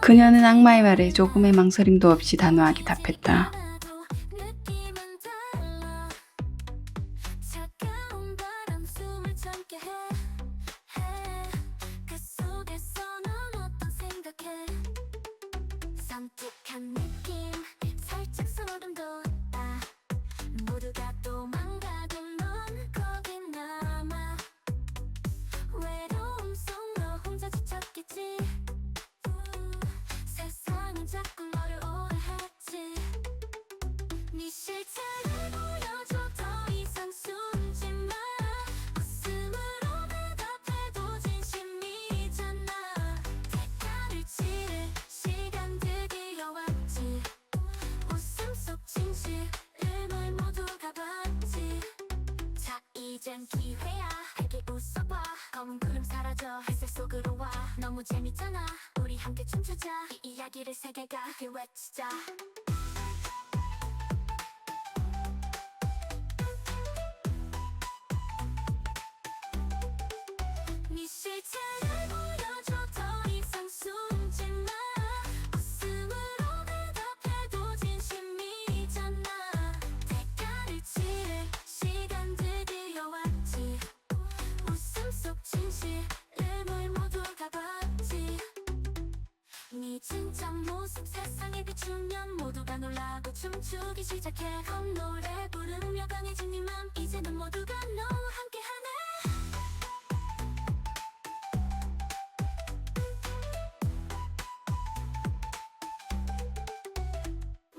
그녀는 악마의 말에 조금의 망설임도 없이 단호하게 답했다. 산뜻한 느낌 살짝 소름 돋아 모두가 도망가도 넌 거기 남아 외로움 속 너 혼자 지쳤겠지 세상은 자꾸 너를 오해했지 네 실체를 보여줘 더 이상 숨지 마 웃음으로 대답해도 진심이잖아 대가를 치를 시간들이 여왔지 웃음 속 진실을 모두가 봤지 자 이젠 기회야 밝게 웃어봐 검은 구름 사라져 햇살 속으로 와 너무 재밌잖아 우리 함께 춤추자 이 이야기를 세계가 함께 외치자 네 실체를 보여줘 더 이상 숨지 마 웃음으로 대답해도 진심이잖아 대가를 치를 시간들이 여왔지 웃음 속 진실을 모두가 봤지 네 진짜 모습 세상에 비추면 모두가 놀라고 춤추기 시작해 건 노래 부르며 강해진 네 맘 이제는 모두가 너와 함께하네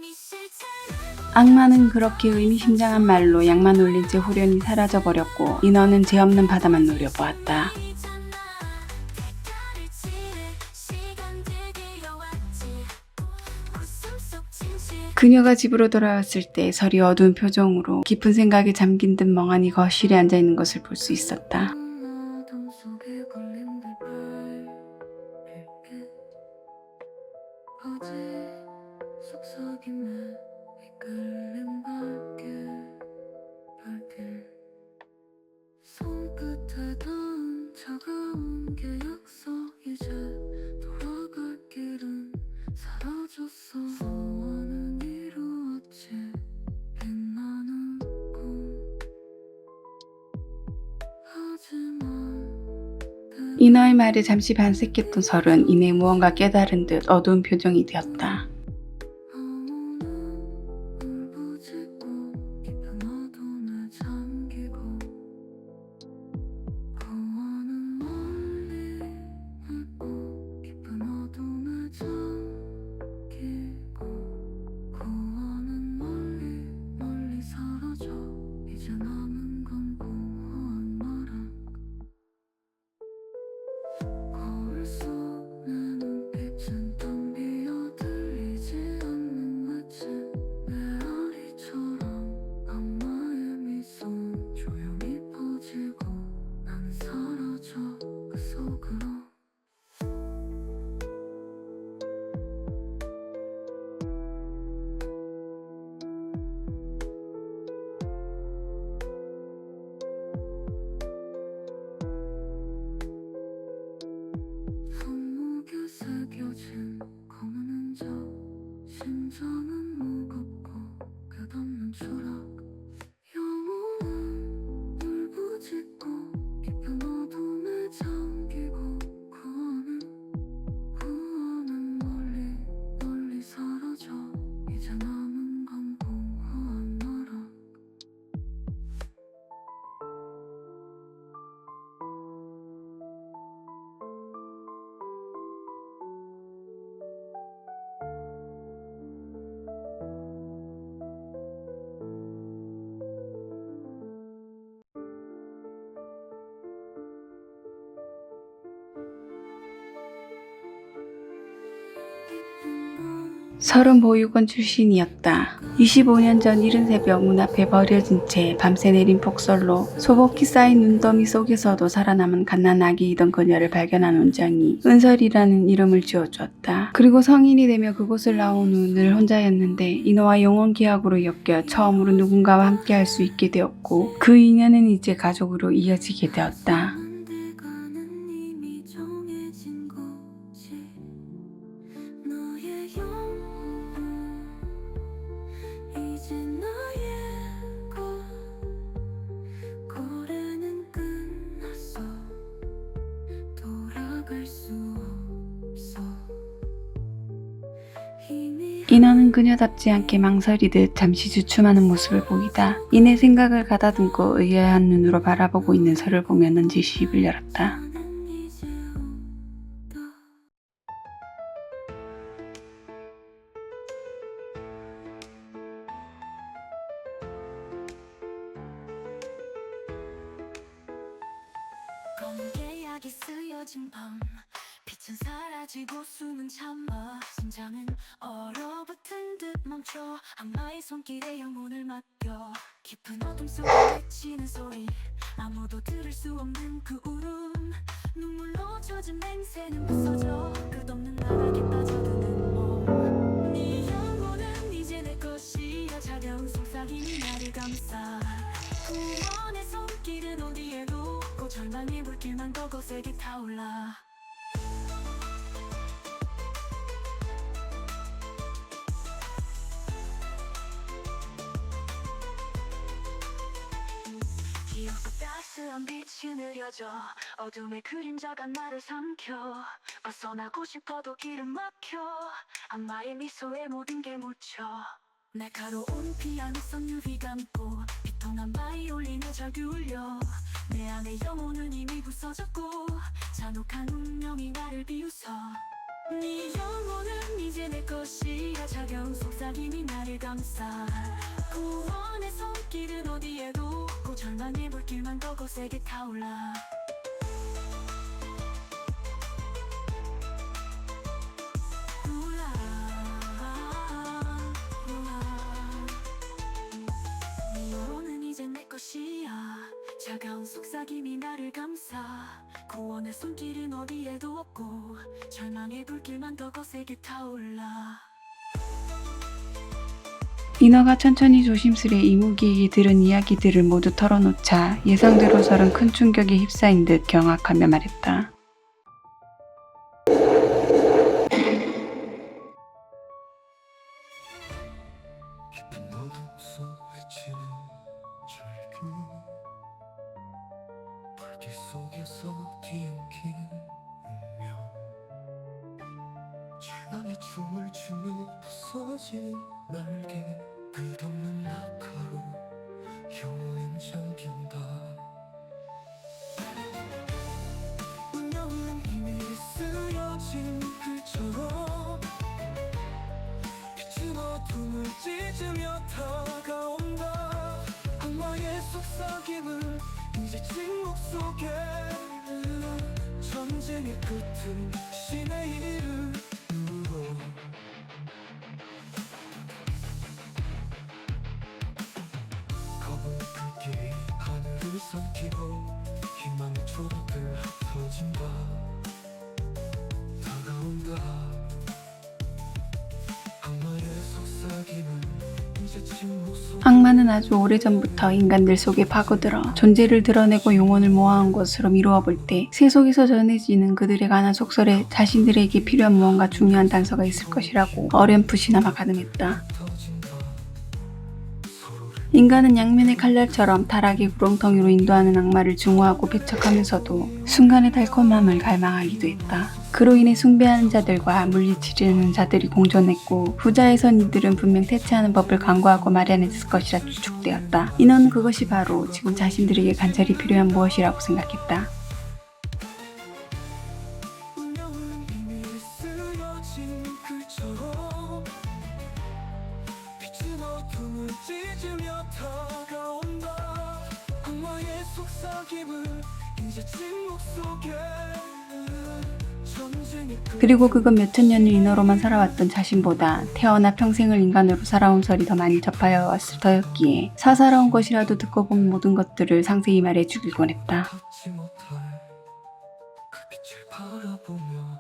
네 실체를 악마는 그렇게 의미심장한 말로 양만 올린 채 후련히 사라져버렸고 인어는 죄 없는 바다만 노려보았다. 있잖아 대가를 치를 시간들이 여왔지 웃음 속 진실 그녀가 집으로 돌아왔을 때 설이 어두운 표정으로 깊은 생각에 잠긴 듯 멍하니 거실에 앉아있는 것을 볼 수 있었다. 어둠 속에 걸린 불빛 어제 속삭임에 이끌린 발길 손끝에 닿은 차가운 게 약속 이제 돌아갈 길은 사라졌어 소원은 이루었지 빛나는 꿈 하지만 인어의 말에 잠시 반색했던 설은 이내 무언가 깨달은 듯 어두운 표정이 되었다. 아무는 울부짖고 깊은 어둠에 잠기고 고원은 멀리 있고 깊은 어둠에 잠기고 고원은 멀리 사라져 이제 남은 건 공허한 말은 거울 속 내 눈빛은 텅 비어 들리지 않는 외침 메아리처럼 악마의 미소는 조용히 퍼지고 나는 사라져 그 속으로 손목에 새겨진 검은 흔적 심장은 무겁고 끝없는 추락 영혼은 울부짖고 깊은 어둠에 잠기고 구원은 멀리 사라져 이제 남은 건 공허한 나락 설은 보육원 출신이었다. 25년 전 이른 새벽 문 앞에 버려진 채 밤새 내린 폭설로 소복히 쌓인 눈더미 속에서도 살아남은 갓난아기이던 그녀를 발견한 원장이 은설이라는 이름을 지어주었다. 그리고 성인이 되며 그곳을 나온 후 늘 혼자였는데 인어와 영원 계약으로 엮여 처음으로 누군가와 함께 할 수 있게 되었고 그 인연은 이제 가족으로 이어지게 되었다. 언젠가는 이미 정해진 것이 인어는 그녀답지 않게 망설이듯 잠시 주춤하는 모습을 보이다. 이내 생각을 가다듬고 의아한 눈으로 바라보고 있는 서를 보며 넌지시 입을 열었다. 나는 이제 온다. 검은 계약이 쓰여진 밤, 빛은 사라지고 숨은 참아. 심장은 얼어붙은 듯 멈춰. 악마의 손길에 영혼을 맡겨. 깊은 어둠 속에 외치는 소리, 아무도 들을 수 없는 그 울음. 눈물로 젖은 맹세는 부서져. 끝없는 나락에 빠져드는 몸. 네 영혼은 이제 내 것이야. 차가운 속삭임이 나를 감싸. 구원의 손길은 어디에도 없고 절망의 불길만 더 거세게 타올라. 기억도 따스한 빛이 느려져. 어둠의 그림자가 나를 삼켜. 벗어나고 싶어도 길은 막혀. 악마의 미소에 모든 게 묻혀. 날카로운 피아노선 유리 감고 비통한 바이올린에 절규 울려. 내 안의 영혼은 이미 부서졌고 잔혹한 운명이 나를 비웃어. 네 영혼은 이제 내 것이야. 차가운 속삭임이 나를 감싸. 구원의 손길은 어디에도 없고 절망의 불길만 더 거세게 타올라. 네 영혼은 이제 내 것이야. 차가운 속삭임이 나를 감싸. 구원의 손길은 어디에도 없고 절망의 불길만 더 거세게 타올라. 인어가 천천히 조심스레 이무기에게 들은 이야기들을 모두 털어놓자 예상대로 설은 큰 충격에 휩싸인 듯 경악하며 말했다. 깊은 어둠 속 외치는 절규, 불길 속에서 뒤엉킨 운명. 최강의 춤을 추며 부서진 날개, 끝없는 낙하로 영원히 잠긴다. 운명은 이미 쓰여진 글처럼 빛은 어둠을 찢으며 다가온다. 악마의 속삭임은 이제 침묵 속에. 전쟁의 끝은 신의 이름으로. 검은 불길이 하늘을 삼키고 희망의 초록들 흩어진다. 다가온다. 악마의 속삭임은 이제 침묵 속. 악마는 아주 오래전부터 인간들 속에 파고들어 존재를 드러내고 영혼을 모아온 것으로 미루어 볼 때 새 속에서 전해지는 그들에 관한 속설에 자신들에게 필요한 무언가 중요한 단서가 있을 것이라고 어렴풋이나마 가늠했다. 인간은 양면의 칼날처럼 타락의 구렁텅이로 인도하는 악마를 증오하고 배척하면서도 순간의 달콤함을 갈망하기도 했다. 그로 인해 숭배하는 자들과 물리치려는 자들이 공존했고 후자에선 이들은 분명 퇴치하는 법을 강구하고 마련했을 것이라 추측되었다. 인어는 그것이 바로 지금 자신들에게 간절히 필요한 무엇이라고 생각했다. 운명은 이미 쓰여진 글처럼 빛은 어둠을 찢으며 다가온다. 악마의 속삭임은 이제 침묵 속에. 전쟁의 끝. 그리고 그건 몇천 년을 인어로만 살아왔던 자신보다 태어나 평생을 인간으로 살아온 설이 더 많이 접하여 왔을 터였기에 사사로운 것이라도 듣고 본 모든 것들을 상세히 말해주길 원했다. 갖지 못할 그 빛을 바라보며.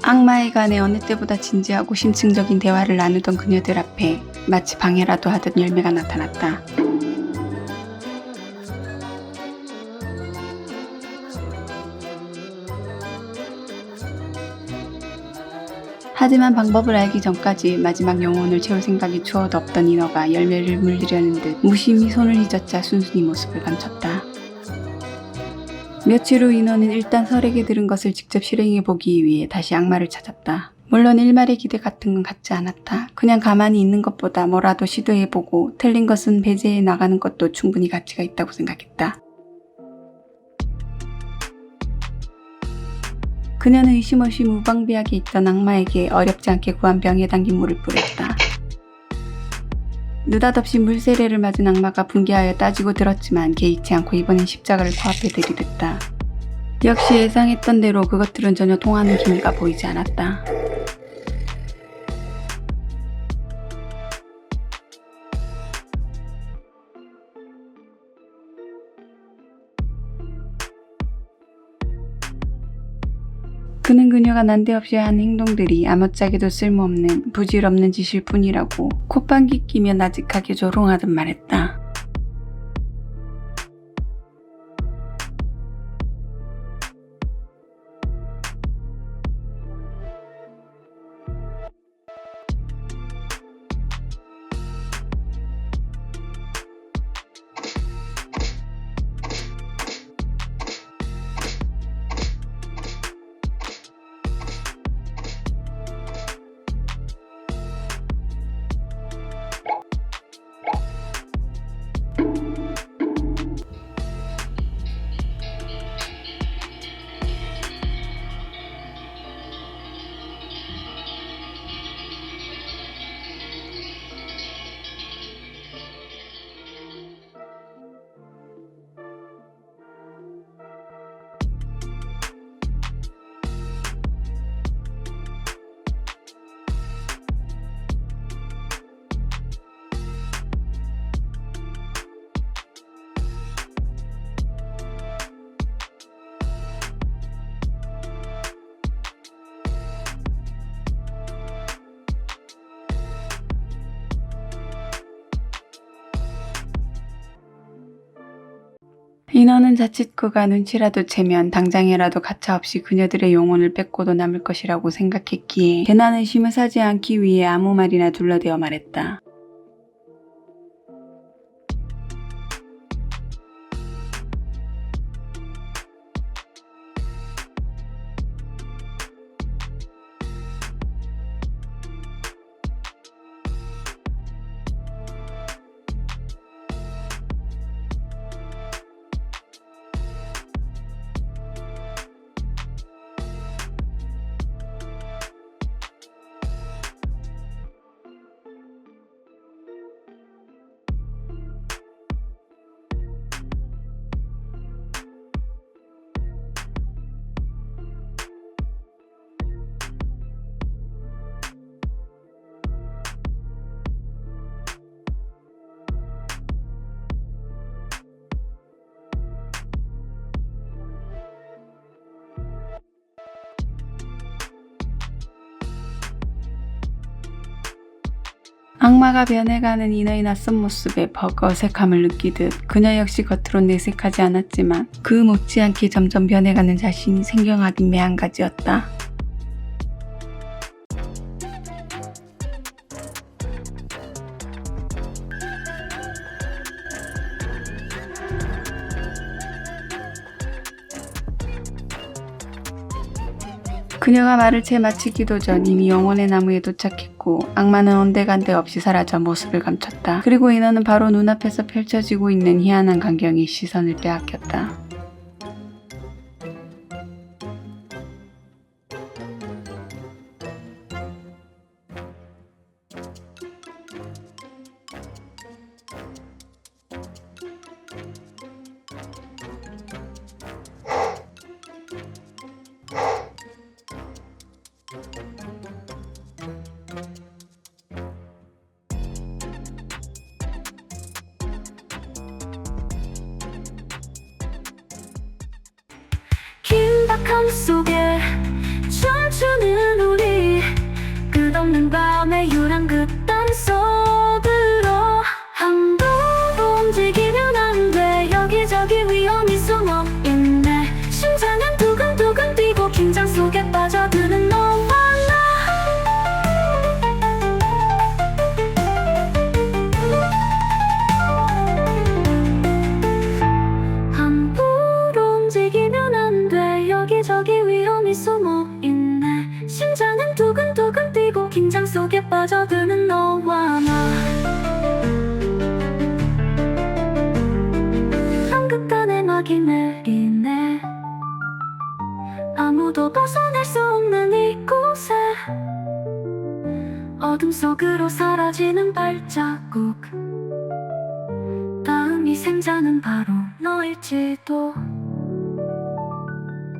악마의 간에 어느 때보다 진지하고 심층적인 대화를 나누던 그녀들 앞에 마치 방해라도 하던 열매가 나타났다. 하지만 방법을 알기 전까지 마지막 영혼을 채울 생각이 추워도 없던 인어가 열매를 물리려는 듯 무심히 손을 휘젓자 순순히 모습을 감췄다. 며칠 후 인어는 일단 설에게 들은 것을 직접 실행해보기 위해 다시 악마를 찾았다. 물론 일말의 기대 같은 건 갖지 않았다. 그냥 가만히 있는 것보다 뭐라도 시도해보고 틀린 것은 배제해 나가는 것도 충분히 가치가 있다고 생각했다. 그녀는 의심 없이 무방비하게 있던 악마에게 어렵지 않게 구한 병에 담긴 물을 뿌렸다. 느닷없이 물세례를 맞은 악마가 분개하여 따지고 들었지만 개의치 않고 이번엔 십자가를 코앞에 들이댔다. 역시 예상했던 대로 그것들은 전혀 통하는 기미가 보이지 않았다. 그는 그녀가 난데없이 한 행동들이 아무짝에도 쓸모없는 부질없는 짓일 뿐이라고 콧방귀 끼며 나직하게 조롱하듯 말했다. 인어는 자칫 그가 눈치라도 채면 당장이라도 가차없이 그녀들의 영혼을 뺏고도 남을 것이라고 생각했기에 괜한 의심을 사지 않기 위해 아무 말이나 둘러대어 말했다. 악마가 변해가는 인어의 낯선 모습에 벅 어색함을 느끼듯 그녀 역시 겉으론 내색하지 않았지만 그 못지않게 점점 변해가는 자신이 생경하긴 매한가지였다. 그녀가 말을 채 마치기도 전 이미 영혼의 나무에 도착했고 악마는 온데간데 없이 사라져 모습을 감췄다. 그리고 인어는 바로 눈앞에서 펼쳐지고 있는 희한한 광경에 시선을 빼앗겼다. 긴박함 속에 춤추는 긴장 속에 빠져드는 너와 나. 함부로 움직이면 안 돼. 여기저기 위험이 숨어있네. 심장은 두근두근 뛰고 긴장 속에 빠져드는 너와 나. 한극단의 막이 내리네. 아무도 벗어날 수 없는 이곳에 어둠 속으로 사라지는 발자국. 다음 희생자는 바로 너일지도.